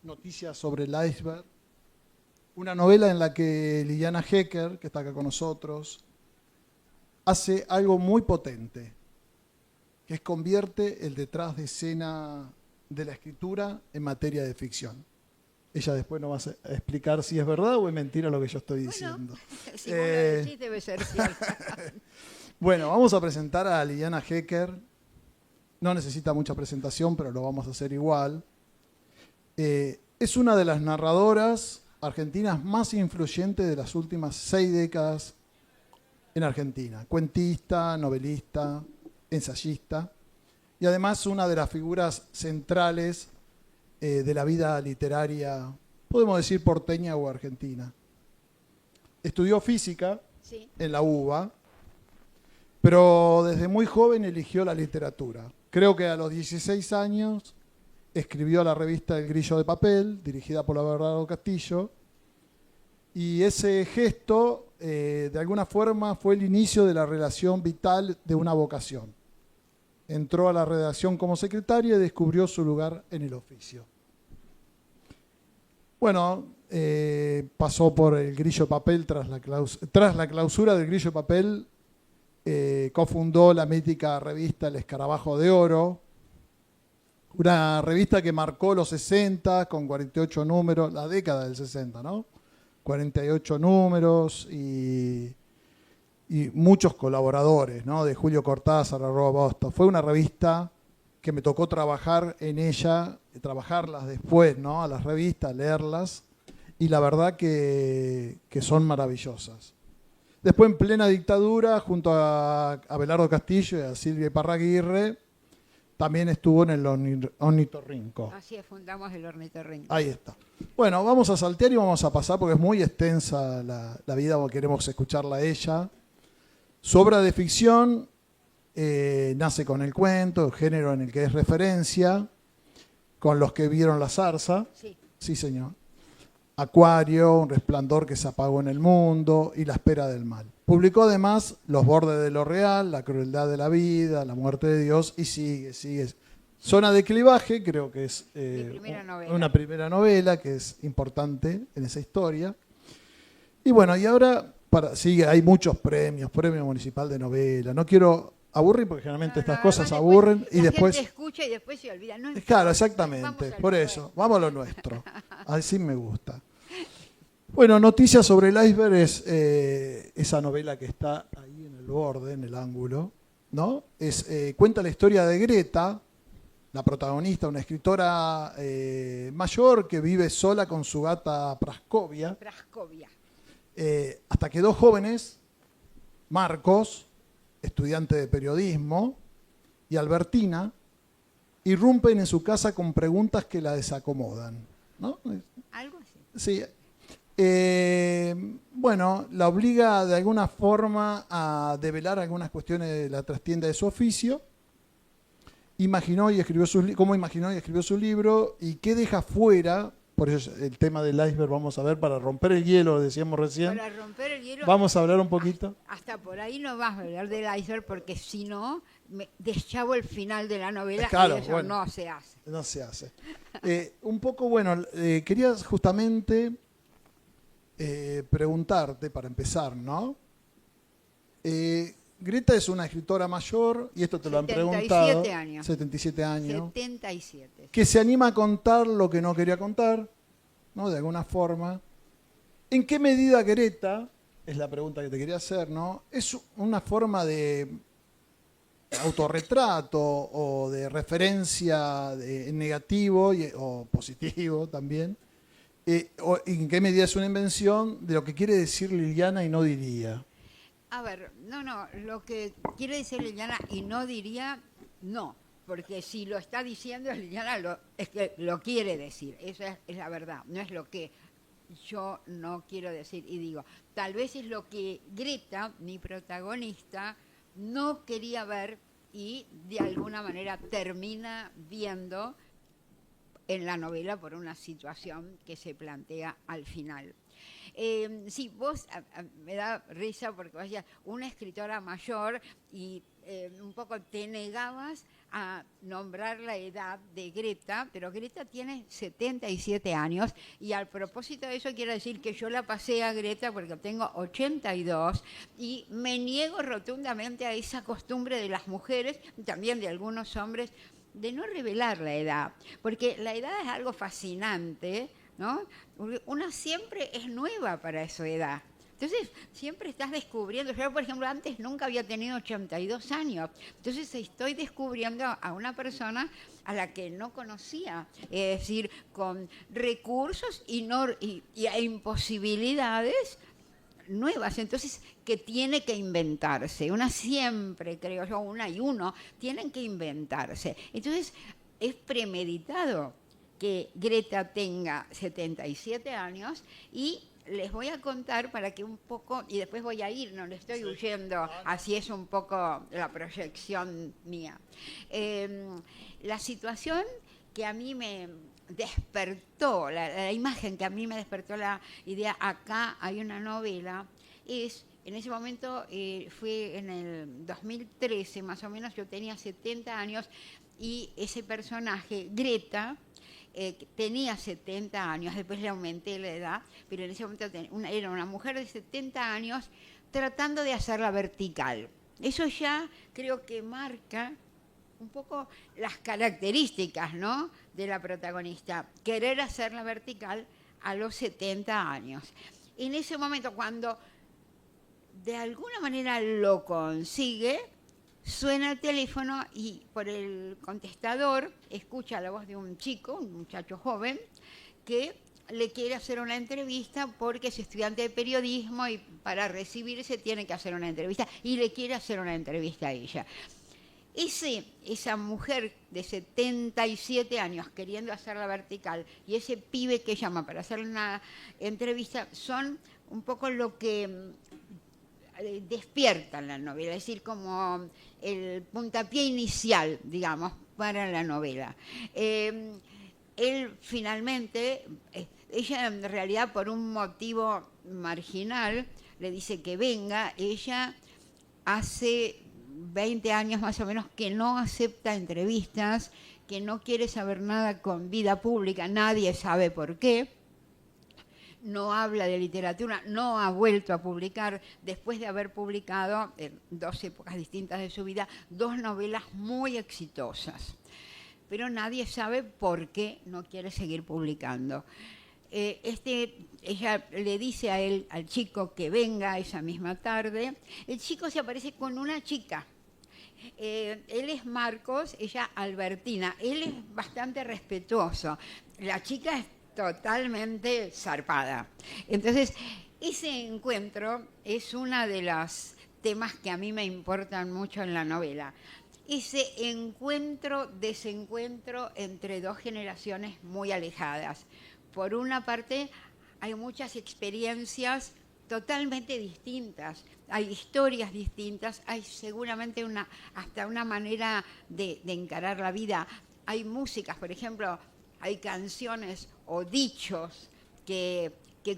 Noticias sobre el iceberg, una novela en la que Liliana Hecker, que está acá con nosotros, hace algo muy potente, que es convierte el detrás de escena de la escritura en materia de ficción. Ella después nos va a explicar si es verdad o es mentira lo que yo estoy diciendo. Si vos lo decís, debe ser cierto. Bueno, vamos a presentar a Liliana Hecker. No necesita mucha presentación, pero lo vamos a hacer igual. Es una de las narradoras argentinas más influyentes de las últimas 6 décadas en Argentina. Cuentista, novelista, ensayista y además una de las figuras centrales de la vida literaria, podemos decir porteña o argentina. Estudió física en la UBA, pero desde muy joven eligió la literatura. Creo que a los 16 años escribió la revista El Grillo de Papel, dirigida por Abelardo Castillo, y ese gesto, de alguna forma, fue el inicio de la relación vital de una vocación. Entró a la redacción como secretaria y descubrió su lugar en el oficio. Bueno, pasó por El Grillo de Papel tras la clausura del Grillo de Papel. Cofundó la mítica revista El Escarabajo de Oro, una revista que marcó los 60 con 48 números, la década del 60, ¿no? 48 números y muchos colaboradores, ¿no? De Julio Cortázar a Roa Bosto. Fue una revista que me tocó trabajar en ella, trabajarlas después, ¿no? A las revistas, leerlas, y la verdad que son maravillosas. Después, en plena dictadura, junto a Abelardo Castillo y a Silvia Iparraguirre, también estuvo en el Ornitorrinco. Así es, fundamos el Ornitorrinco. Ahí está. Bueno, vamos a saltear y vamos a pasar porque es muy extensa la vida, queremos escucharla a ella. Su obra de ficción nace con el cuento, el género en el que es referencia, con Los que vieron la zarza. Sí, señor. Acuario, Un resplandor que se apagó en el mundo y La espera del mal. Publicó además Los bordes de lo real, La crueldad de la vida, La muerte de Dios y sigue. Zona de clivaje, creo que es una primera novela que es importante en esa historia. Y bueno, y ahora hay muchos premio municipal de novela. No quiero aburrir porque generalmente estas cosas aburren y después... La gente escucha y después se olvida. No, claro, exactamente, por eso. Vamos a lo nuestro. Así me gusta. Bueno, Noticias sobre el iceberg es esa novela que está ahí en el borde, en el ángulo, ¿no? Cuenta la historia de Greta, la protagonista, una escritora mayor que vive sola con su gata Praskovia. Hasta que 2 jóvenes, Marcos, estudiante de periodismo, y Albertina, irrumpen en su casa con preguntas que la desacomodan, ¿no? Algo así. Sí. Bueno, la obliga de alguna forma a develar algunas cuestiones de la trastienda de su oficio. Cómo imaginó y escribió su libro y qué deja fuera. Por eso el tema del iceberg vamos a ver, para romper el hielo, decíamos recién. Para romper el hielo. Vamos a hablar un poquito. Hasta por ahí no vas a hablar del iceberg porque si no, me deschavo el final de la novela claro, y eso bueno, no se hace. No se hace. Un poco, bueno, quería justamente preguntarte, para empezar, ¿no? Greta es una escritora mayor, y esto te lo han preguntado. 77 años. 77 años. 77. Que se anima a contar lo que no quería contar, ¿no? De alguna forma. ¿En qué medida Greta, es la pregunta que te quería hacer, ¿no? Es una forma de autorretrato o de referencia en negativo o positivo también? ¿En qué medida es una invención de lo que quiere decir Liliana y no diría? A ver, lo que quiere decir Liliana y no diría, no, porque si lo está diciendo Liliana es que lo quiere decir, esa es la verdad, no es lo que yo no quiero decir y digo. Tal vez es lo que Greta, mi protagonista, no quería ver y de alguna manera termina viendo en la novela por una situación que se plantea al final. Sí, vos me da risa porque vos decías una escritora mayor y un poco te negabas a nombrar la edad de Greta, pero Greta tiene 77 años y al propósito de eso quiero decir que yo la pasé a Greta porque tengo 82 y me niego rotundamente a esa costumbre de las mujeres, también de algunos hombres, de no revelar la edad, porque la edad es algo fascinante, ¿no? Una siempre es nueva para su edad. Entonces, siempre estás descubriendo. Yo, por ejemplo, antes nunca había tenido 82 años. Entonces, estoy descubriendo a una persona a la que no conocía. Es decir, con recursos e imposibilidades nuevas. Entonces, que tiene que inventarse. Una siempre, creo yo, una y uno, tienen que inventarse. Entonces, es premeditado que Greta tenga 77 años y les voy a contar para que un poco, y después voy a ir, no le estoy huyendo, así es un poco la proyección mía. La situación que a mí me despertó, la imagen que a mí me despertó la idea, acá hay una novela, es, en ese momento fue en el 2013 más o menos, yo tenía 70 años y ese personaje, Greta, tenía 70 años, después le aumenté la edad, pero en ese momento era una mujer de 70 años tratando de hacerla vertical. Eso ya creo que marca un poco las características, ¿no?, de la protagonista, querer hacerla vertical a los 70 años. En ese momento, cuando de alguna manera lo consigue, suena el teléfono y por el contestador escucha la voz de un chico, un muchacho joven, que le quiere hacer una entrevista porque es estudiante de periodismo y para recibirse tiene que hacer una entrevista y le quiere hacer una entrevista a ella. Esa mujer de 77 años queriendo hacerla vertical y ese pibe que llama para hacer una entrevista son un poco lo que despiertan la novela, es decir, como el puntapié inicial, digamos, para la novela. Él finalmente, ella en realidad por un motivo marginal le dice que venga, ella hace 20 años más o menos que no acepta entrevistas, que no quiere saber nada con vida pública, nadie sabe por qué. No habla de literatura, no ha vuelto a publicar, después de haber publicado en dos épocas distintas de su vida, 2 novelas muy exitosas. Pero nadie sabe por qué no quiere seguir publicando. Ella le dice a él, al chico, que venga esa misma tarde. El chico se aparece con una chica. Él es Marcos, ella Albertina. Él es bastante respetuoso. La chica es totalmente zarpada. Entonces, ese encuentro es uno de los temas que a mí me importan mucho en la novela. Ese encuentro, desencuentro entre 2 generaciones muy alejadas. Por una parte, hay muchas experiencias totalmente distintas, hay historias distintas, hay seguramente hasta una manera de encarar la vida. Hay músicas, por ejemplo, hay canciones o dichos que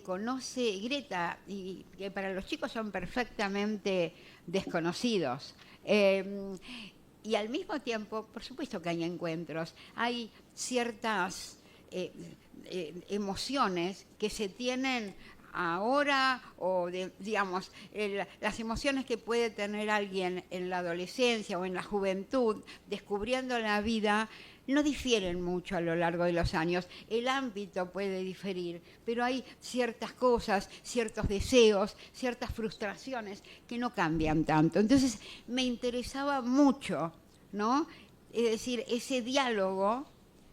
conoce Greta y que para los chicos son perfectamente desconocidos. Y al mismo tiempo, por supuesto que hay encuentros, hay ciertas emociones que se tienen ahora o digamos las emociones que puede tener alguien en la adolescencia o en la juventud descubriendo la vida no difieren mucho a lo largo de los años. El ámbito puede diferir, pero hay ciertas cosas, ciertos deseos, ciertas frustraciones que no cambian tanto. Entonces me interesaba mucho, ¿no?, es decir, ese diálogo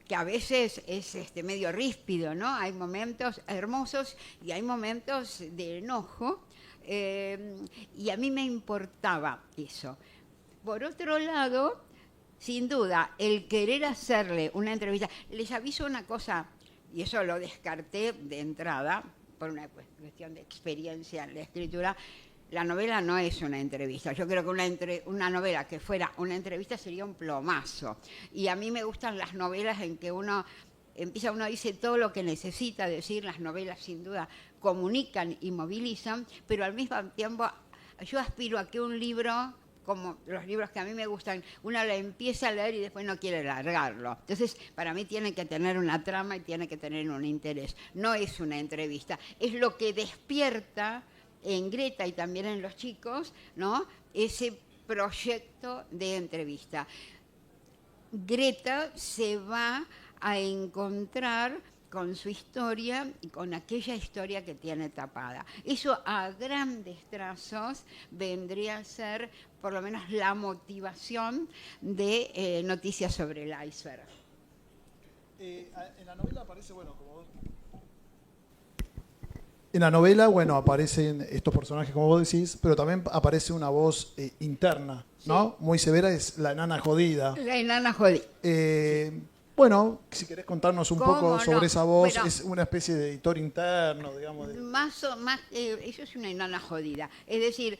que a veces es medio ríspido, ¿no? Hay momentos hermosos y hay momentos de enojo, y a mí me importaba eso. Por otro lado, sin duda, el querer hacerle una entrevista, les aviso una cosa, y eso lo descarté de entrada, por una cuestión de experiencia en la escritura, la novela no es una entrevista. Yo creo que una novela que fuera una entrevista sería un plomazo. Y a mí me gustan las novelas en que uno dice todo lo que necesita decir. Las novelas sin duda comunican y movilizan, pero al mismo tiempo yo aspiro a que un libro como los libros que a mí me gustan, uno la empieza a leer y después no quiere largarlo. Entonces, para mí tiene que tener una trama y tiene que tener un interés. No es una entrevista, es lo que despierta en Greta y también en los chicos, ¿no?, ese proyecto de entrevista. Greta se va a encontrar con su historia y con aquella historia que tiene tapada. Eso a grandes trazos vendría a ser por lo menos la motivación de Noticias sobre el Iceberg. En la novela aparece, en la novela, aparecen estos personajes, como vos decís, pero también aparece una voz interna, ¿no? Sí. Muy severa, es la enana jodida. La enana jodida. Si querés contarnos un poco sobre esa voz, es una especie de editor interno, digamos. Eso es una enana jodida. Es decir,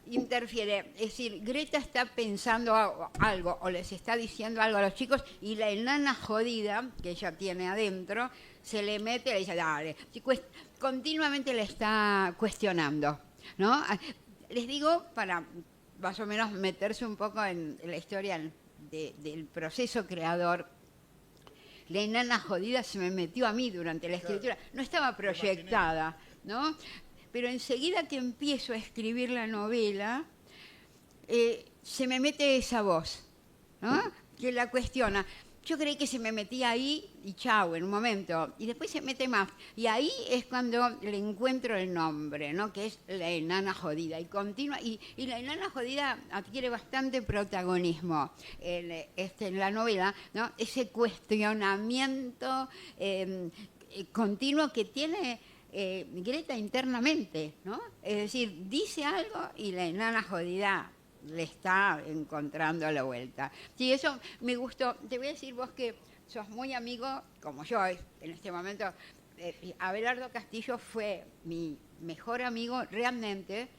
interfiere. Es decir, Greta está pensando algo o les está diciendo algo a los chicos y la enana jodida que ella tiene adentro se le mete y le dice, dale. Continuamente le está cuestionando, ¿no? Les digo, para más o menos meterse un poco en la historia del proceso creador, la enana jodida se me metió a mí durante la escritura. No estaba proyectada, ¿no? Pero enseguida que empiezo a escribir la novela, se me mete esa voz, ¿no?, que la cuestiona. Yo creí que se me metía ahí y chau, en un momento. Y después se mete más. Y ahí es cuando le encuentro el nombre, ¿no?, que es la enana jodida. Y continúa. Y la enana jodida adquiere bastante protagonismo en la novela, ¿no? Ese cuestionamiento continuo que tiene Greta internamente, ¿no? Es decir, dice algo y la enana jodida le está encontrando la vuelta. Sí, eso me gustó. Te voy a decir vos que sos muy amigo, como yo en este momento. Abelardo Castillo fue mi mejor amigo realmente,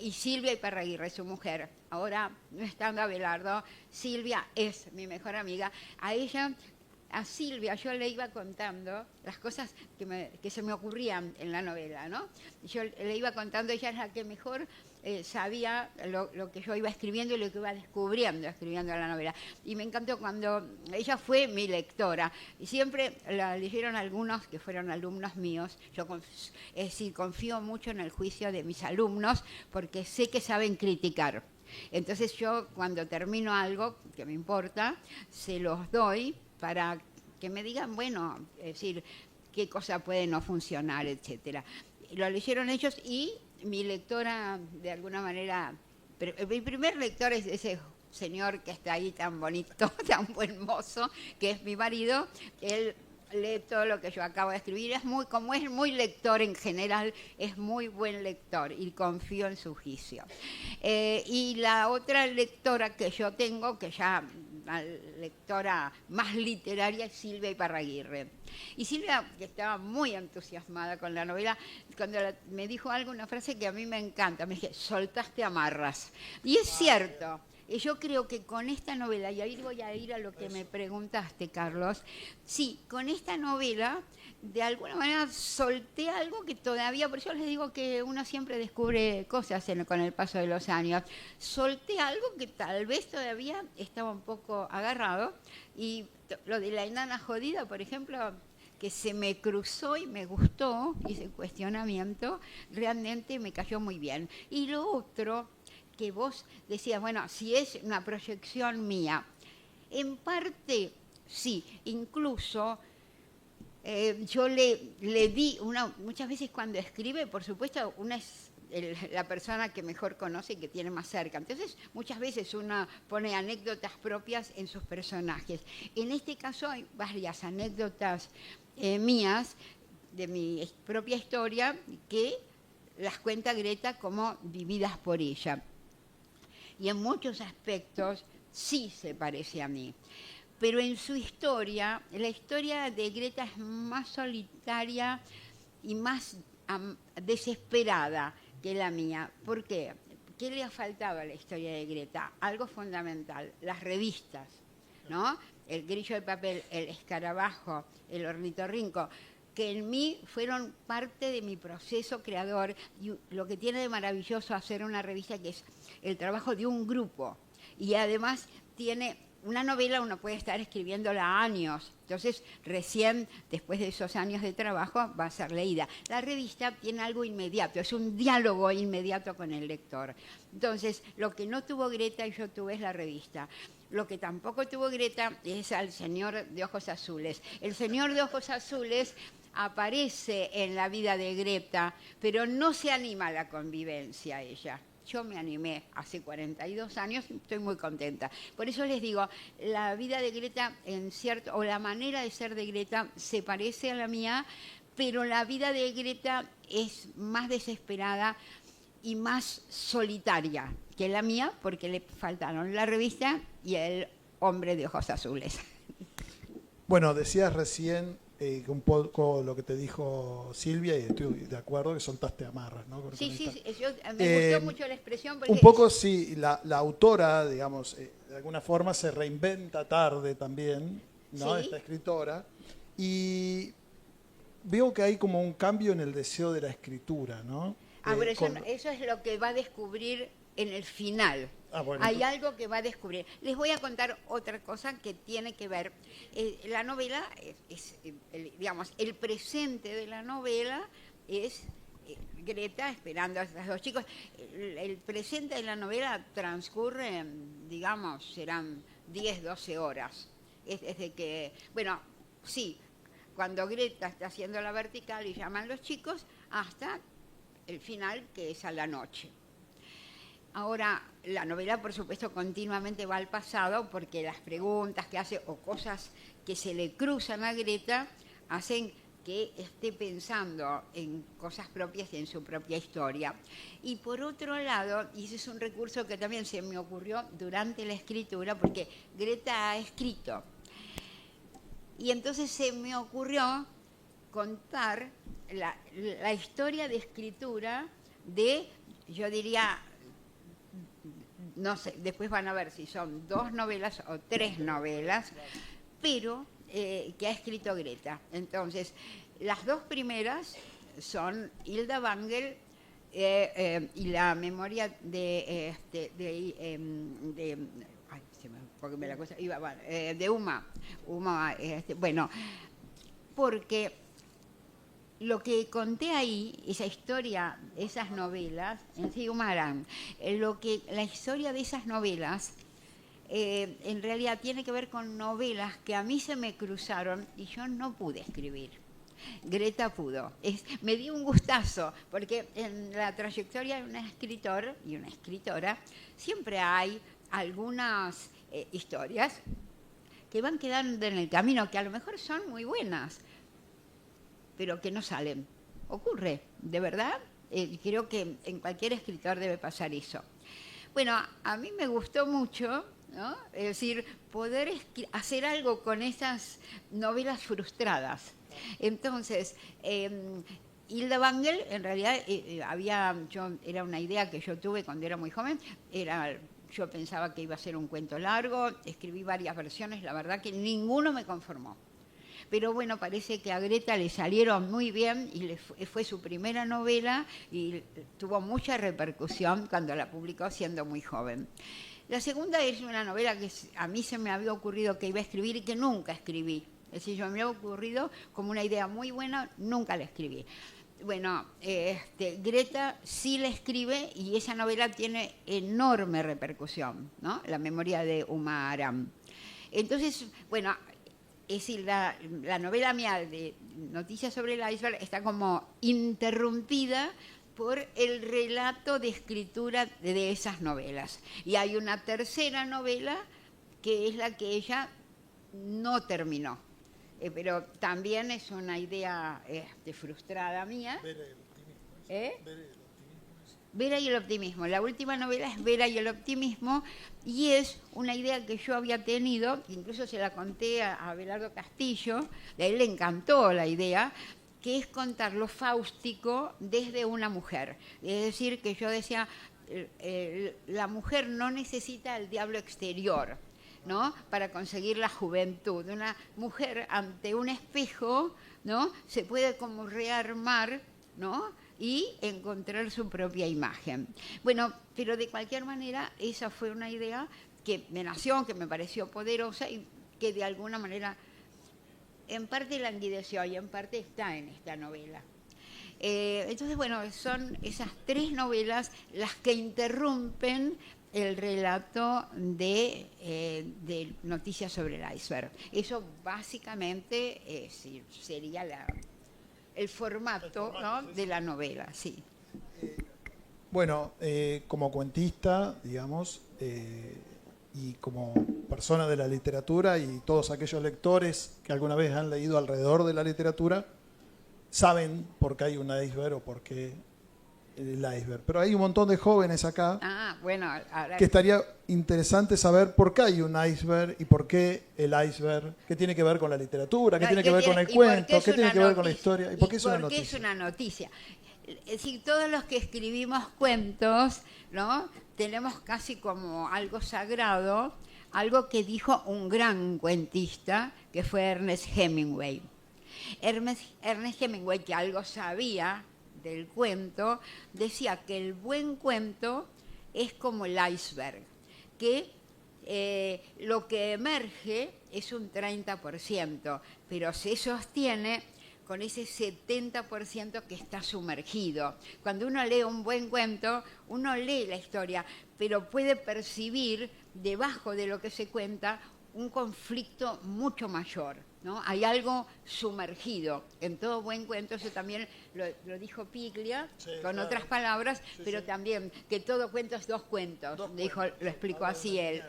y Silvia Iparraguirre, su mujer. Ahora, no estando Abelardo, Silvia es mi mejor amiga. A Silvia yo le iba contando las cosas que se me ocurrían en la novela, ¿no? Yo le iba contando, ella es la que mejor sabía lo que yo iba escribiendo y lo que iba descubriendo escribiendo la novela. Y me encantó cuando ella fue mi lectora. Y siempre la leyeron algunos que fueron alumnos míos. Yo confío mucho en el juicio de mis alumnos porque sé que saben criticar. Entonces yo cuando termino algo que me importa, se los doy para que me digan, es decir, qué cosa puede no funcionar, etcétera. Lo leyeron ellos y mi lectora, de alguna manera, mi primer lector es ese señor que está ahí tan bonito, tan buen mozo, que es mi marido. Él lee todo lo que yo acabo de escribir. Como es muy lector en general, es muy buen lector y confío en su juicio. Y la otra lectora que yo tengo, que ya la lectora más literaria, es Silvia Iparraguirre. Y Silvia, que estaba muy entusiasmada con la novela, cuando me dijo una frase que a mí me encanta, me dije, soltaste amarras. Y es cierto. Y yo creo que con esta novela, y ahí voy a ir a lo que me preguntaste, Carlos, sí, con esta novela, de alguna manera solté algo que todavía, por eso les digo que uno siempre descubre cosas con el paso de los años, solté algo que tal vez todavía estaba un poco agarrado, y lo de la enana jodida, por ejemplo, que se me cruzó y me gustó, ese cuestionamiento, realmente me cayó muy bien. Y lo otro que vos decías, si es una proyección mía, en parte sí, incluso yo le di, muchas veces cuando escribe, por supuesto, una es la persona que mejor conoce y que tiene más cerca. Entonces, muchas veces uno pone anécdotas propias en sus personajes. En este caso hay varias anécdotas mías, de mi propia historia, que las cuenta Greta como vividas por ella. Y en muchos aspectos sí se parece a mí. Pero en su historia, la historia de Greta es más solitaria y más desesperada que la mía. ¿Por qué? ¿Qué le ha faltado a la historia de Greta? Algo fundamental, las revistas, ¿no? El Grillo de Papel, el Escarabajo, el Ornitorrinco. que en mí fueron parte de mi proceso creador, y lo que tiene de maravilloso hacer una revista, que es el trabajo de un grupo, y además tiene una novela, uno puede estar escribiéndola años, entonces recién después de esos años de trabajo va a ser leída. La revista tiene algo inmediato, es un diálogo inmediato con el lector. Entonces, lo que no tuvo Greta y yo tuve es la revista. Lo que tampoco tuvo Greta es al señor de ojos azules. El señor de ojos azules aparece en la vida de Greta, pero no se anima a la convivencia ella. Yo me animé hace 42 años y estoy muy contenta. Por eso les digo, la vida de Greta, o la manera de ser de Greta se parece a la mía, pero la vida de Greta es más desesperada y más solitaria que la mía, porque le faltaron la revista y el hombre de ojos azules. Bueno, decías recién un poco lo que te dijo Silvia, y estoy de acuerdo, que soltaste amarras, ¿no? Sí, me gustó mucho la expresión. Porque un poco sí, la autora, digamos, de alguna forma se reinventa tarde también, ¿no? Sí. Esta escritora, y veo que hay como un cambio en el deseo de la escritura, ¿no? Pero eso es lo que va a descubrir en el final. Bueno, hay algo que va a descubrir. Les voy a contar otra cosa que tiene que ver. La novela, digamos, el presente de la novela es Greta esperando a estos dos chicos. El presente de la novela transcurre, digamos, serán 10, 12 horas. Es desde que, bueno, sí, cuando Greta está haciendo la vertical y llaman los chicos, hasta el final, que es a la noche. Ahora, la novela, por supuesto, continuamente va al pasado, porque las preguntas que hace o cosas que se le cruzan a Greta hacen que esté pensando en cosas propias y en su propia historia. Y por otro lado, y ese es un recurso que también se me ocurrió durante la escritura, porque Greta ha escrito, y entonces se me ocurrió contar la historia de escritura de, yo diría, no sé, después van a ver si son 2 novelas o 3 novelas, pero que ha escrito Greta. Entonces, las 2 primeras son Hilda Wangel y la memoria de Uma. Bueno, porque lo que conté ahí, esa historia, esas novelas, en sí, la historia de esas novelas, en realidad tiene que ver con novelas que a mí se me cruzaron y yo no pude escribir. Greta pudo. Me dio un gustazo, porque en la trayectoria de un escritor y una escritora siempre hay algunas historias que van quedando en el camino, que a lo mejor son muy buenas, pero que no salen. Ocurre, de verdad. Creo que en cualquier escritor debe pasar eso. Bueno, a mí me gustó mucho, ¿no? Es decir, poder hacer algo con esas novelas frustradas. Entonces, Hilda Wangel, en realidad, era una idea que yo tuve cuando era muy joven, yo pensaba que iba a ser un cuento largo, escribí varias versiones, la verdad que ninguno me conformó. Pero bueno, parece que a Greta le salieron muy bien y fue su primera novela y tuvo mucha repercusión cuando la publicó siendo muy joven. La segunda es una novela que a mí se me había ocurrido que iba a escribir y que nunca escribí. Es decir, yo me había ocurrido como una idea muy buena, nunca la escribí. Bueno, Greta sí la escribe y esa novela tiene enorme repercusión, ¿no? La memoria de Uma Aram. Entonces, bueno, es decir, la novela mía de Noticias sobre el iceberg está como interrumpida por el relato de escritura de esas novelas. Y hay una tercera novela que es la que ella no terminó. Pero también es una idea frustrada mía. Vera y el optimismo. La última novela es Vera y el optimismo y es una idea que yo había tenido, incluso se la conté a Abelardo Castillo, a él le encantó la idea, que es contar lo fáustico desde una mujer. Es decir, que yo decía, la mujer no necesita el diablo exterior, ¿no? Para conseguir la juventud. Una mujer ante un espejo, ¿no? Se puede como rearmar, ¿no? Y encontrar su propia imagen. Bueno, pero de cualquier manera, esa fue una idea que me nació, que me pareció poderosa y que de alguna manera en parte languideció y en parte está en esta novela. Entonces, bueno, son esas 3 novelas las que interrumpen el relato de Noticias sobre el Iceberg. Eso básicamente sería el formato, ¿no? De la novela, sí. Bueno, como cuentista, digamos, y como persona de la literatura y todos aquellos lectores que alguna vez han leído alrededor de la literatura, saben por qué hay un iceberg o por qué el iceberg. Pero hay un montón de jóvenes acá bueno, ahora que estaría interesante saber por qué hay un iceberg y por qué el iceberg, qué tiene que ver con la literatura, qué tiene que ver con el cuento, qué tiene que ver con la historia y por qué es una noticia. Es una noticia. Es decir, todos los que escribimos cuentos, ¿no? Tenemos casi como algo sagrado, algo que dijo un gran cuentista, que fue Ernest Hemingway. Ernest Hemingway, que algo sabía del cuento, decía que el buen cuento es como el iceberg, que lo que emerge es un 30%, pero se sostiene con ese 70% que está sumergido. Cuando uno lee un buen cuento, uno lee la historia, pero puede percibir debajo de lo que se cuenta un conflicto mucho mayor, ¿no? Hay algo sumergido. En todo buen cuento, eso también lo dijo Piglia, sí, con claro. Otras palabras, sí, pero sí. También que todo cuento es 2 cuentos, lo explicó así él.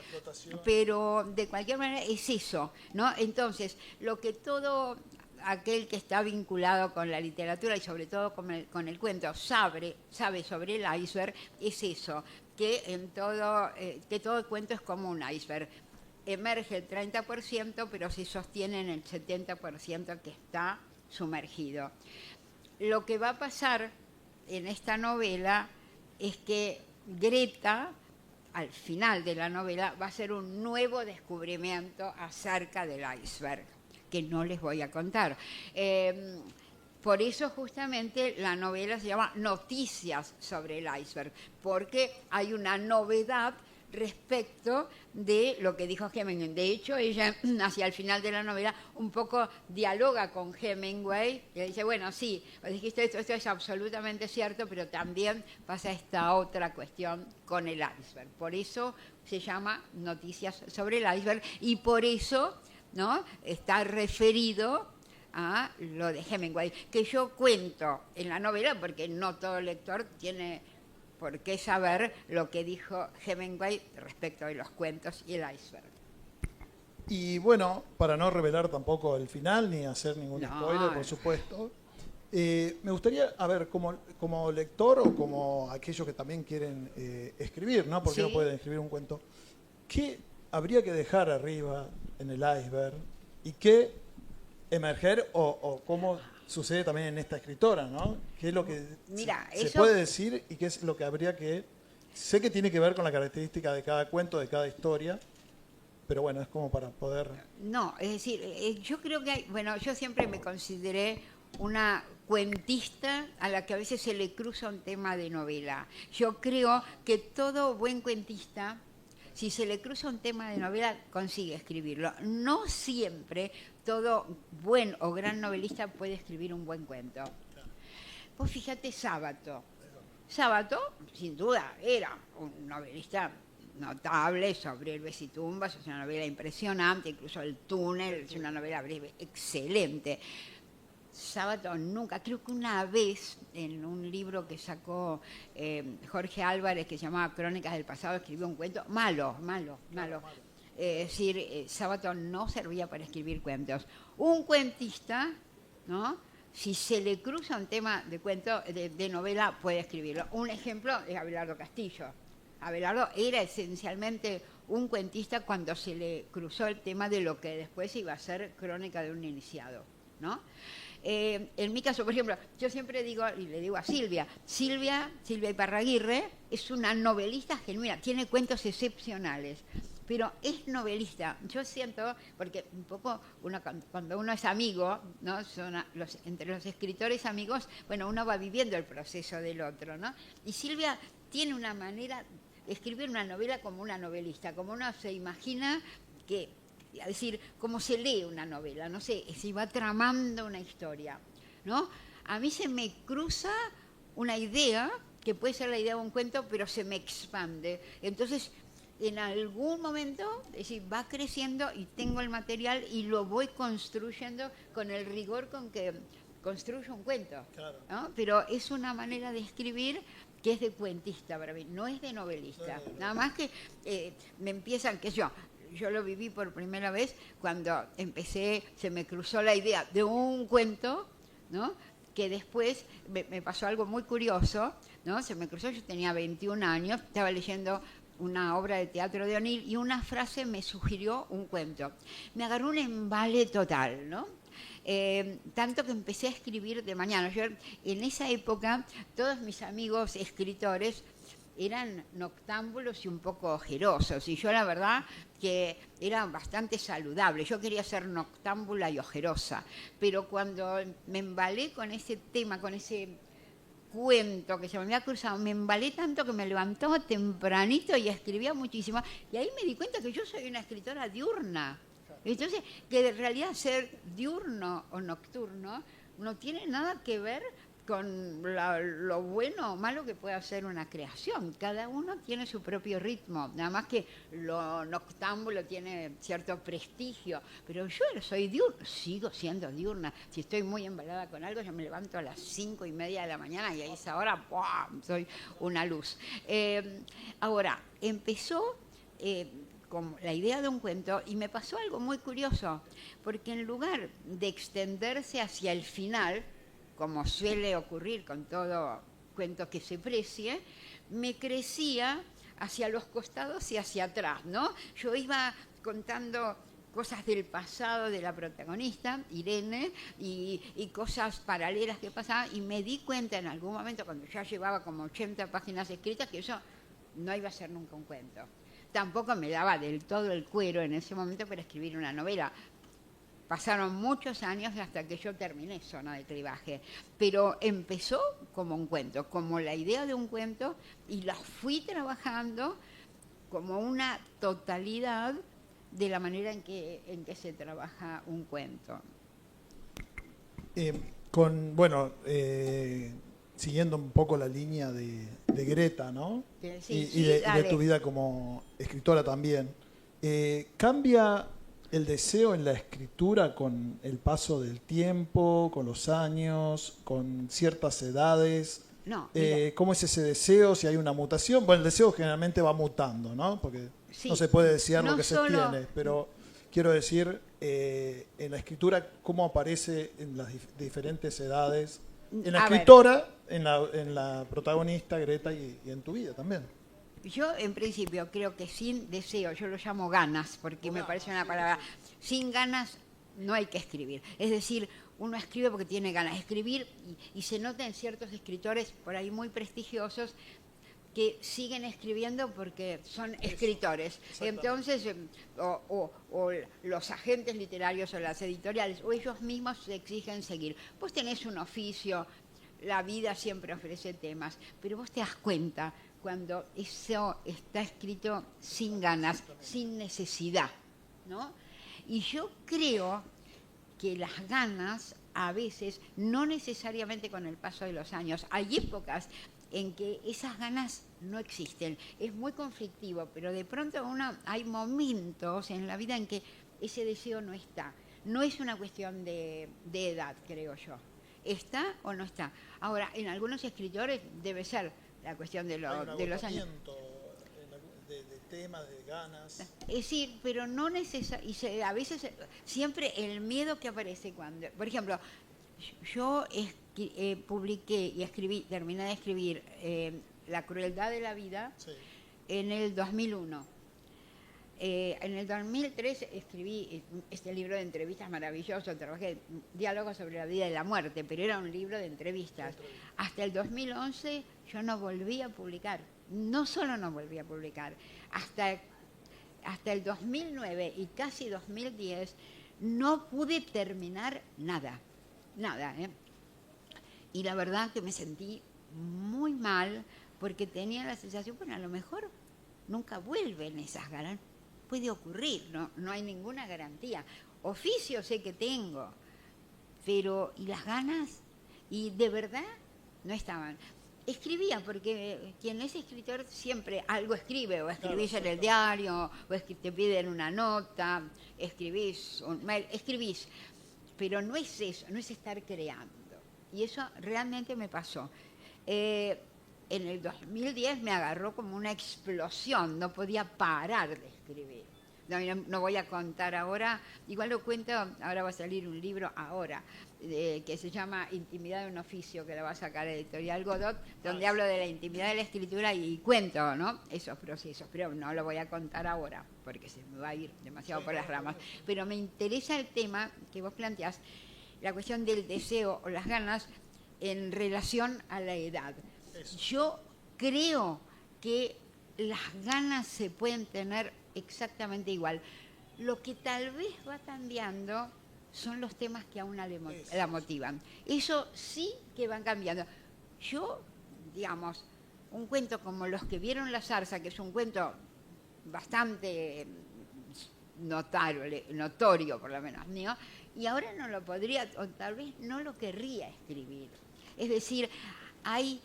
Pero de cualquier manera es eso, ¿no? Entonces, lo que todo aquel que está vinculado con la literatura y sobre todo con el cuento sabe sobre el iceberg, es eso, que todo el cuento es como un iceberg. Emerge el 30%, pero se sostiene en el 70% que está sumergido. Lo que va a pasar en esta novela es que Greta, al final de la novela, va a hacer un nuevo descubrimiento acerca del iceberg, que no les voy a contar. Por eso justamente la novela se llama Noticias sobre el Iceberg, porque hay una novedad respecto de lo que dijo Hemingway. De hecho, ella hacia el final de la novela un poco dialoga con Hemingway y le dice, bueno, sí, dijiste esto es absolutamente cierto, pero también pasa esta otra cuestión con el iceberg. Por eso se llama Noticias sobre el Iceberg y por eso, ¿no?, está referido a lo de Hemingway, que yo cuento en la novela porque no todo lector tiene por qué saber lo que dijo Hemingway respecto de los cuentos y el iceberg. Y bueno, para no revelar tampoco el final ni hacer ningún spoiler, por supuesto, me gustaría, a ver, como lector o como aquellos que también quieren escribir, ¿no? Porque no pueden escribir un cuento, ¿qué habría que dejar arriba en el iceberg y qué emerger o cómo sucede también en esta escritora, ¿no? ¿Qué es lo que se puede decir y qué es lo que habría que... Sé que tiene que ver con la característica de cada cuento, de cada historia, pero bueno, es como para poder... No, es decir, yo creo que yo siempre me consideré una cuentista a la que a veces se le cruza un tema de novela. Yo creo que todo buen cuentista, si se le cruza un tema de novela, consigue escribirlo. No siempre todo buen o gran novelista puede escribir un buen cuento. Pues fíjate, Sábato, sin duda, era un novelista notable sobre héroes y tumbas, es una novela impresionante, incluso El túnel, es una novela breve, excelente. Sábato nunca, creo que una vez en un libro que sacó Jorge Álvarez que se llamaba Crónicas del Pasado, escribió un cuento malo. Es decir, Sábato no servía para escribir cuentos. Un cuentista, ¿no?, si se le cruza un tema de cuento, de novela, puede escribirlo. Un ejemplo es Abelardo Castillo. Abelardo era esencialmente un cuentista cuando se le cruzó el tema de lo que después iba a ser Crónica de un iniciado, ¿no? En mi caso, por ejemplo, yo siempre digo, y le digo a Silvia Iparraguirre es una novelista genuina, tiene cuentos excepcionales, pero es novelista. Yo siento, porque un poco cuando uno es amigo, ¿no? Entre los escritores amigos, bueno, uno va viviendo el proceso del otro, ¿no? Y Silvia tiene una manera de escribir una novela como una novelista, como uno se imagina que, es decir, como se lee una novela, no sé, si va tramando una historia, ¿no? A mí se me cruza una idea, que puede ser la idea de un cuento, pero se me expande. Entonces, en algún momento, es decir, va creciendo y tengo el material y lo voy construyendo con el rigor con que construyo un cuento, Claro. ¿no? Pero es una manera de escribir que es de cuentista para mí, no es de novelista. Nada más que me empiezan, que yo lo viví por primera vez cuando empecé, se me cruzó la idea de un cuento, ¿no? Que después me pasó algo muy curioso, ¿no? Se me cruzó, yo tenía 21 años, estaba leyendo una obra de teatro de O'Neill y una frase me sugirió un cuento. Me agarró un embale total, ¿no? Tanto que empecé a escribir de mañana. Yo, en esa época, todos mis amigos escritores eran noctámbulos y un poco ojerosos, y yo la verdad que era bastante saludable. Yo quería ser noctámbula y ojerosa, pero cuando me embalé con ese tema, con ese cuento que se me había cruzado, me embalé tanto que me levantaba tempranito y escribía muchísimo, y ahí me di cuenta que yo soy una escritora diurna. Entonces, que en realidad ser diurno o nocturno no tiene nada que ver con lo bueno o malo que puede hacer una creación. Cada uno tiene su propio ritmo, nada más que lo noctámbulo tiene cierto prestigio, pero yo soy diurna, sigo siendo diurna. Si estoy muy embalada con algo, yo me levanto a las 5:30 de la mañana y a esa hora ¡pum!, soy una luz. Ahora, empezó con la idea de un cuento y me pasó algo muy curioso, porque en lugar de extenderse hacia el final, como suele ocurrir con todo cuento que se precie, me crecía hacia los costados y hacia atrás, ¿no? Yo iba contando cosas del pasado de la protagonista, Irene, y cosas paralelas que pasaban, y me di cuenta en algún momento, cuando ya llevaba como 80 páginas escritas, que eso no iba a ser nunca un cuento. Tampoco me daba del todo el cuero en ese momento para escribir una novela. Pasaron muchos años hasta que yo terminé Zona de Clivaje, pero empezó como un cuento, como la idea de un cuento, y la fui trabajando como una totalidad de la manera en que se trabaja un cuento. Siguiendo un poco la línea de Greta, ¿no? Sí, y de tu vida como escritora también. ¿Cambia el deseo en la escritura con el paso del tiempo, con los años, con ciertas edades? No. ¿Cómo es ese deseo? Si hay una mutación. Bueno, el deseo generalmente va mutando, ¿no? Porque sí, no se puede desear lo que se solo tiene. Pero quiero decir, en la escritura, ¿cómo aparece en las diferentes edades? En la escritora, en la protagonista, Greta, y en tu vida también. Yo, en principio, creo que sin deseo, yo lo llamo ganas, porque me parece una palabra. Sin ganas no hay que escribir. Es decir, uno escribe porque tiene ganas de escribir, y se nota en ciertos escritores por ahí muy prestigiosos que siguen escribiendo porque son escritores. Entonces, o los agentes literarios o las editoriales, o ellos mismos se exigen seguir. Vos tenés un oficio, la vida siempre ofrece temas, pero vos te das cuenta cuando eso está escrito sin ganas, sin necesidad, ¿no? Y yo creo que las ganas, a veces, no necesariamente con el paso de los años, hay épocas en que esas ganas no existen. Es muy conflictivo, pero de pronto hay momentos en la vida en que ese deseo no está. No es una cuestión de edad, creo yo. ¿Está o no está? Ahora, en algunos escritores debe ser la cuestión de los años. De temas, de ganas. Sí, pero no necesariamente. A veces, siempre el miedo que aparece cuando. Por ejemplo, yo publiqué y terminé de escribir La crueldad de la vida, sí, en el 2001. En el 2003 escribí este libro de entrevistas maravilloso, trabajé diálogos sobre la vida y la muerte, pero era un libro de entrevistas. Hasta el 2011 yo no volví a publicar, no solo no volví a publicar, hasta hasta el 2009 y casi 2010 no pude terminar nada, nada, ¿eh? Y la verdad que me sentí muy mal porque tenía la sensación, bueno, a lo mejor nunca vuelven esas ganas. Puede ocurrir, no hay ninguna garantía. Oficio sé que tengo, pero ¿y las ganas? Y de verdad no estaban. Escribía, porque quien es escritor siempre algo escribe, o escribís en el diario, o te piden una nota, escribís un mail, escribís, pero no es eso, no es estar creando. Y eso realmente me pasó. En el 2010 me agarró como una explosión, no podía parar de escribir. No voy a contar ahora, igual lo cuento, ahora va a salir un libro ahora, que se llama Intimidad de un oficio, que la va a sacar Editorial Godot, donde hablo de la intimidad de la escritura y cuento, ¿no?, esos procesos, pero no lo voy a contar ahora, porque se me va a ir demasiado por las ramas. Pero me interesa el tema que vos planteás, la cuestión del deseo o las ganas en relación a la edad. Yo creo que las ganas se pueden tener exactamente igual. Lo que tal vez va cambiando son los temas que a una la motivan. Eso sí que van cambiando. Yo, digamos, un cuento como Los que vieron la zarza, que es un cuento bastante notorio por lo menos, ¿no?, y ahora no lo podría, o tal vez no lo querría escribir. Es decir, hay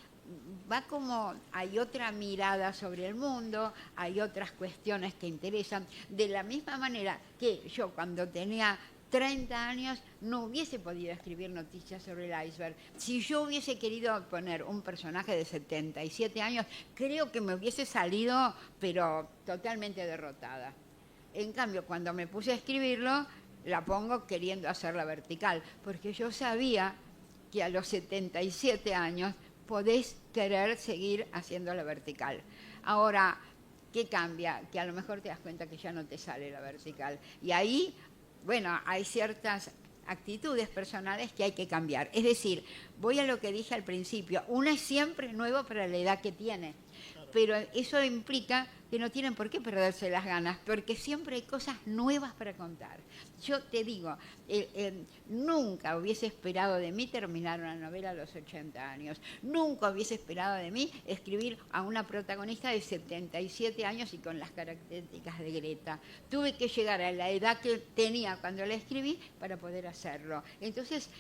otra mirada sobre el mundo, hay otras cuestiones que interesan. De la misma manera que yo cuando tenía 30 años no hubiese podido escribir Noticias sobre el iceberg. Si yo hubiese querido poner un personaje de 77 años, creo que me hubiese salido, pero totalmente derrotada. En cambio, cuando me puse a escribirlo, la pongo queriendo hacerla vertical, porque yo sabía que a los 77 años podés querer seguir haciéndola vertical. Ahora, ¿qué cambia? Que a lo mejor te das cuenta que ya no te sale la vertical. Y ahí, bueno, hay ciertas actitudes personales que hay que cambiar. Es decir, voy a lo que dije al principio, uno es siempre nuevo para la edad que tiene, pero eso implica que no tienen por qué perderse las ganas, porque siempre hay cosas nuevas para contar. Yo te digo, nunca hubiese esperado de mí terminar una novela a los 80 años, nunca hubiese esperado de mí escribir a una protagonista de 77 años y con las características de Greta. Tuve que llegar a la edad que tenía cuando la escribí para poder hacerlo. Entonces,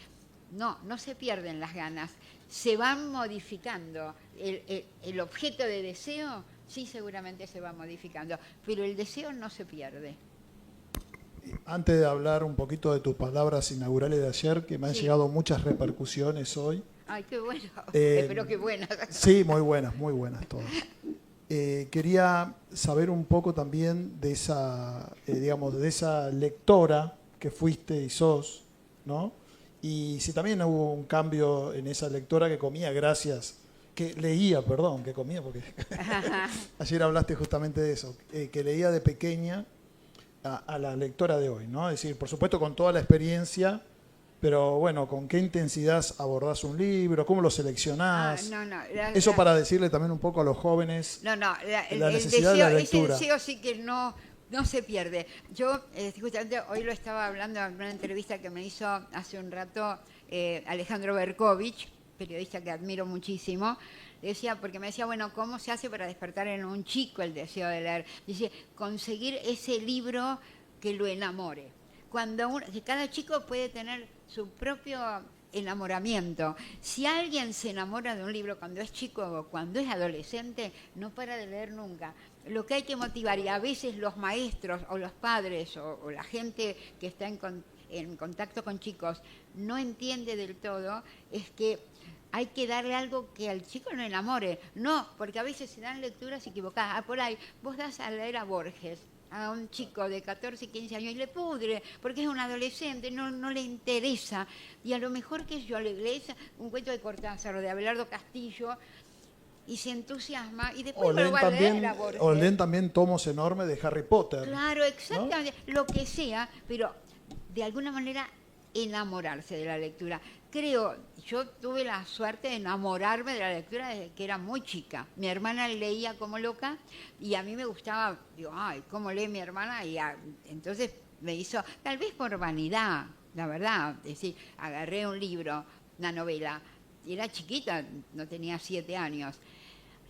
no se pierden las ganas, se van modificando. El objeto de deseo sí seguramente se va modificando, pero el deseo no se pierde. Antes de hablar un poquito de tus palabras inaugurales de ayer, que me han llegado muchas repercusiones hoy. Ay, qué bueno, espero que buenas. Sí, muy buenas todas. Quería saber un poco también de esa, de esa lectora que fuiste y sos, ¿no? Y si también hubo un cambio en esa lectora que comía que comía, porque ayer hablaste justamente de eso, que leía de pequeña a la lectora de hoy, ¿no? Es decir, por supuesto con toda la experiencia, pero bueno, ¿con qué intensidad abordás un libro? ¿Cómo lo seleccionás? Eso para decirle también un poco a los jóvenes la necesidad de la lectura. Ese deseo sí que no se pierde. Yo justamente hoy lo estaba hablando en una entrevista que me hizo hace un rato Alejandro Berkovich, periodista que admiro muchísimo. Porque me decía, bueno, ¿cómo se hace para despertar en un chico el deseo de leer? Dice, conseguir ese libro que lo enamore. Que cada chico puede tener su propio enamoramiento. Si alguien se enamora de un libro cuando es chico o cuando es adolescente, no para de leer nunca. Lo que hay que motivar, y a veces los maestros o los padres o la gente que está en contacto con chicos no entiende del todo, es que hay que darle algo que al chico no enamore. No, porque a veces se dan lecturas equivocadas. Por ahí, vos das a leer a Borges a un chico de 14, 15 años y le pudre, porque es un adolescente, no le interesa. Y a lo mejor que yo le lees un cuento de Cortázar o de Abelardo Castillo y se entusiasma y después lo va a leer a Borges. O leen también tomos enormes de Harry Potter. Claro, exactamente, ¿no? Lo que sea, pero de alguna manera enamorarse de la lectura. Yo tuve la suerte de enamorarme de la lectura desde que era muy chica. Mi hermana leía como loca y a mí me gustaba, digo, ay, ¿cómo lee mi hermana? Entonces me hizo, tal vez por vanidad, la verdad, es decir, agarré un libro, una novela, y era chiquita, no tenía 7 años.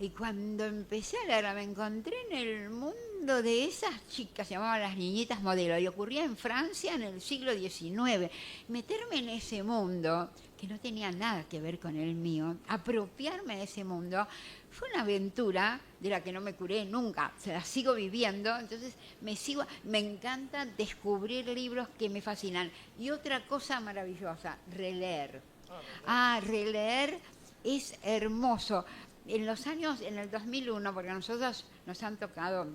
Y cuando empecé a leerla, me encontré en el mundo de esas chicas, se llamaban las niñitas modelo, y ocurría en Francia en el siglo XIX. Meterme en ese mundo, que no tenía nada que ver con el mío, apropiarme de ese mundo, fue una aventura de la que no me curé nunca, se la sigo viviendo, entonces me encanta descubrir libros que me fascinan. Y otra cosa maravillosa, releer. Releer es hermoso. En el 2001, porque a nosotros nos han tocado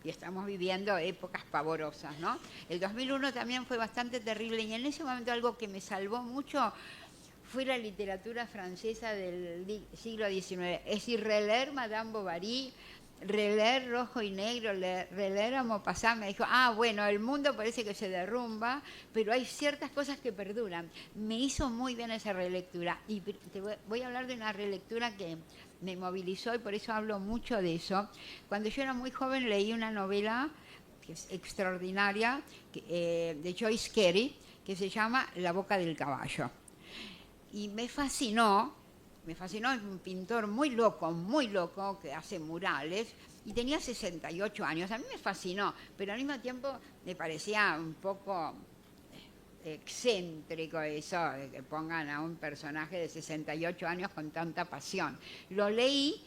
y estamos viviendo épocas pavorosas, ¿no? El 2001 también fue bastante terrible y en ese momento algo que me salvó mucho fue la literatura francesa del siglo XIX. Es decir, releer Madame Bovary, releer Rojo y Negro, releer a Maupassant. Me dijo, bueno, el mundo parece que se derrumba, pero hay ciertas cosas que perduran. Me hizo muy bien esa relectura. Y voy a hablar de una relectura que me movilizó y por eso hablo mucho de eso. Cuando yo era muy joven leí una novela que es extraordinaria, de Joyce Carey, que se llama La boca del caballo. Y me fascinó, es un pintor muy loco, que hace murales, y tenía 68 años. A mí me fascinó, pero al mismo tiempo me parecía un poco excéntrico eso, de que pongan a un personaje de 68 años con tanta pasión. Lo leí,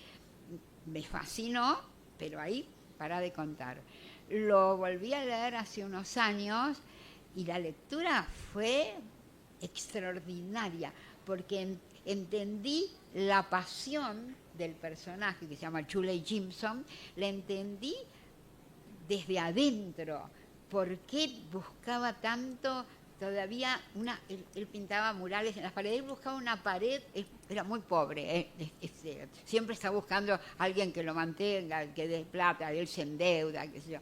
me fascinó, pero ahí para de contar. Lo volví a leer hace unos años y la lectura fue extraordinaria, porque entendí la pasión del personaje que se llama Shirley Jackson, la entendí desde adentro. ¿Por qué buscaba tanto? Todavía él pintaba murales en las paredes, él buscaba una pared, era muy pobre, siempre está buscando a alguien que lo mantenga, que dé plata, él se endeuda, qué sé yo.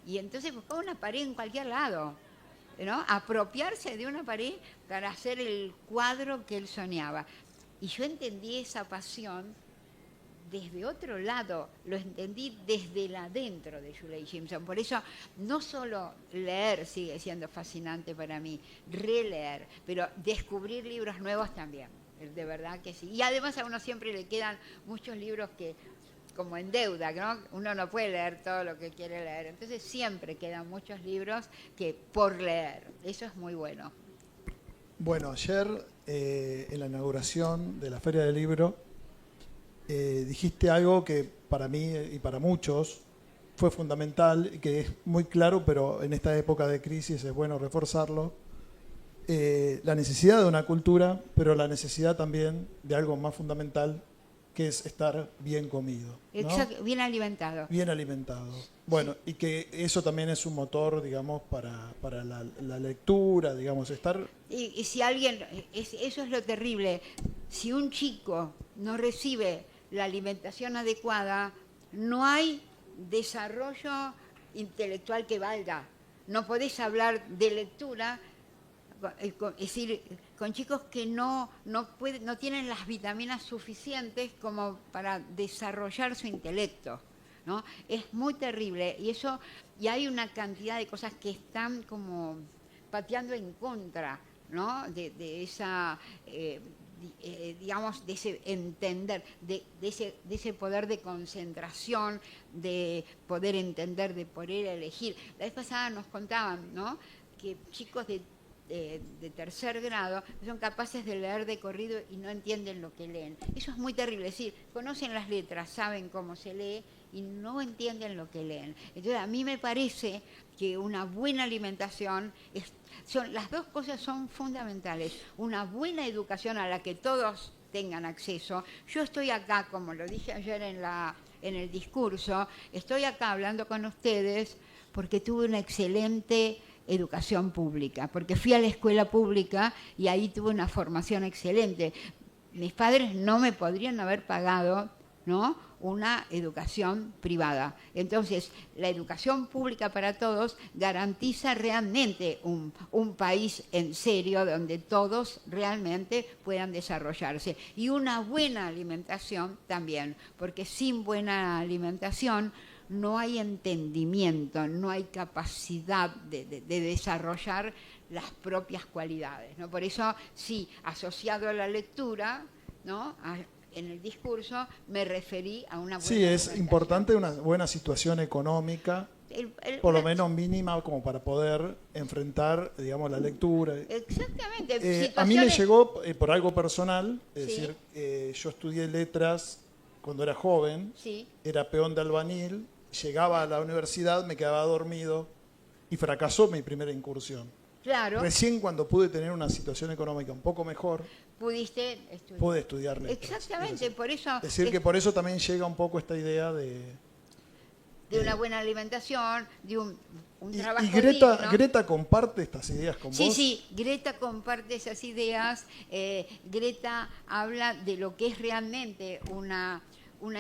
Y entonces buscaba una pared en cualquier lado, ¿no? Apropiarse de una pared para hacer el cuadro que él soñaba. Y yo entendí esa pasión desde otro lado, lo entendí desde el adentro de Shirley Jackson. Por eso no solo leer sigue siendo fascinante para mí, releer, pero descubrir libros nuevos también, de verdad que sí. Y además a uno siempre le quedan muchos libros que, como en deuda, ¿no? Uno no puede leer todo lo que quiere leer, entonces siempre quedan muchos libros que por leer, eso es muy bueno. Bueno, ayer en la inauguración de la Feria del Libro dijiste algo que para mí y para muchos fue fundamental y que es muy claro, pero en esta época de crisis es bueno reforzarlo. La necesidad de una cultura, pero la necesidad también de algo más fundamental, que es estar bien comido, ¿no? Exacto, bien alimentado. Bien alimentado. Bueno, y que eso también es un motor, digamos, para la lectura, digamos, estar... Y si alguien, eso es lo terrible, si un chico no recibe la alimentación adecuada, no hay desarrollo intelectual que valga. No podés hablar de lectura, es decir, con chicos que no tienen las vitaminas suficientes como para desarrollar su intelecto, ¿no? Es muy terrible y hay una cantidad de cosas que están como pateando en contra, ¿no? de esa digamos, de ese entender, de ese poder de concentración, de poder entender, de poder elegir. La vez pasada nos contaban, ¿no?, que chicos de tercer grado son capaces de leer de corrido y no entienden lo que leen. Eso es muy terrible, es decir, conocen las letras, saben cómo se lee y no entienden lo que leen. Entonces a mí me parece que una buena alimentación, las dos cosas son fundamentales. Una buena educación a la que todos tengan acceso. Yo estoy acá, como lo dije ayer en el discurso, estoy acá hablando con ustedes porque tuve una excelente educación pública, porque fui a la escuela pública y ahí tuve una formación excelente. Mis padres no me podrían haber pagado ¿no? Una educación privada. Entonces, la educación pública para todos garantiza realmente un país en serio donde todos realmente puedan desarrollarse. Y una buena alimentación también, porque sin buena alimentación no hay entendimiento, no hay capacidad de desarrollar las propias cualidades, ¿no? Por eso, sí, asociado a la lectura, ¿no? En el discurso me referí a una buena Sí, es alimentación. importante una buena situación económica, por lo menos mínima, como para poder enfrentar, digamos, la lectura. Exactamente. A mí me llegó por algo personal, es Sí. decir, yo estudié letras cuando era joven, Sí. era peón de albañil, llegaba a la universidad, me quedaba dormido y fracasó mi primera incursión. Claro, Recién cuando pude tener una situación económica un poco mejor, pudiste estudiar. pude estudiar letras. Exactamente, por eso Es decir, que por eso también llega un poco esta idea de una buena alimentación, de un trabajo y Greta, digno. Greta comparte estas ideas con Sí, vos. sí, Greta comparte esas ideas. Greta habla de lo que es realmente una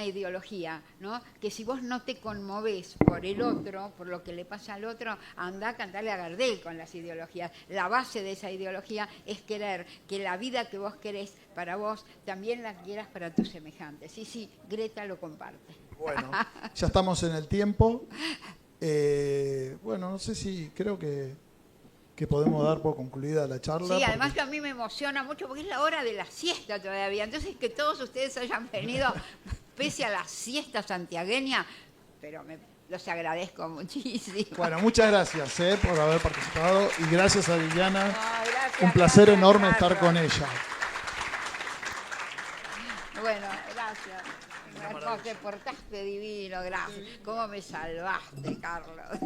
ideología, ¿no? Que si vos no te conmovés por el otro, por lo que le pasa al otro, andá a cantarle a Gardel con las ideologías. La base de esa ideología es querer que la vida que vos querés para vos también la quieras para tus semejantes. Sí, sí, Greta lo comparte. Bueno, ya estamos en el tiempo. Bueno, no sé si creo que podemos dar por concluida la charla. Sí, además que a mí me emociona mucho porque es la hora de la siesta todavía. Entonces que todos ustedes hayan venido pese a la siesta santiagueña, pero los agradezco muchísimo. Bueno, muchas gracias por haber participado y gracias a Liliana. No, gracias, Un placer gracias, enorme Carlos. estar con ella. Bueno, gracias. Te portaste divino, gracias. ¿Cómo me salvaste, Carlos?